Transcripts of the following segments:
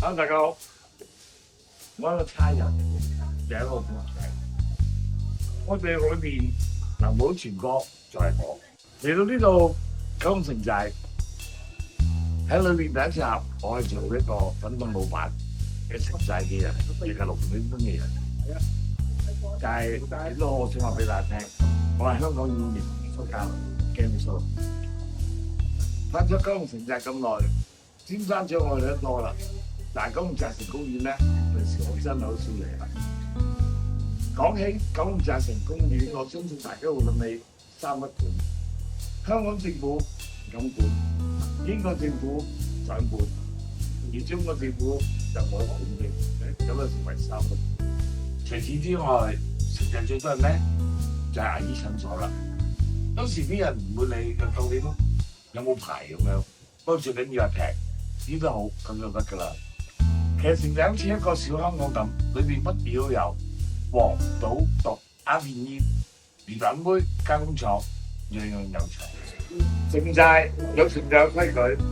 大家好，我係一個差人，有一個同學。我哋裏邊南寶全哥就係我嚟到呢度九龍城寨喺裏邊第一集，我係做一個粉凍老闆嘅城寨嘅人，亦係六本本嘅人。但係亦都我想話俾大家聽，我係香港演員蘇嘉倫 Game Show，翻咗九龍城寨咁耐，尖山咀我去得多啦。但係九龍寨城公園咧，平時我真係好少嚟啦。講起九龍寨城公園，我相信大家會諗起三不管：香港政府唔敢管，英國政府想管，而中國政府就冇得管嘅，咁就成為三不管。除此之外，城寨最多人咧就係牙醫診所啦。當時啲人唔會理究竟有冇牌咁樣，不過最緊要係平，醫得好咁就得㗎啦。其實城寨好似一個小香港咁，裏邊乜嘢都有，黃、賭、毒、鴉片煙、魚蛋杯、加工廠，樣樣有齊。城寨有城寨嘅規矩，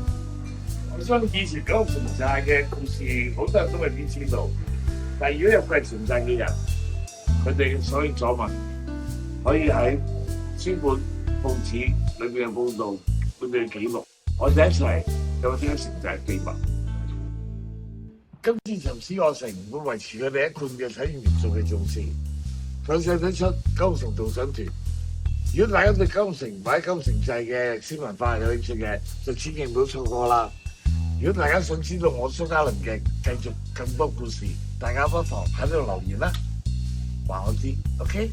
我相信以前九龍城寨嘅故事，好多人都未必知道。但係如果有貴城寨嘅人，佢哋所見所聞，可以喺書本、報紙裏邊嘅報導、裏邊嘅記錄，我哋一齊有啲城寨秘密。今次尋思我城會維持佢哋一貫嘅體驗元素嘅重視，強勢推出九龍城導賞團。如果大家對九龍城或者九龍城寨嘅歷史文化有興趣嘅，就千祈唔好錯過啦。如果大家想知道我蘇嘉倫嘅繼續更多故事，大家不妨喺呢度留言啦，話我知 ，OK？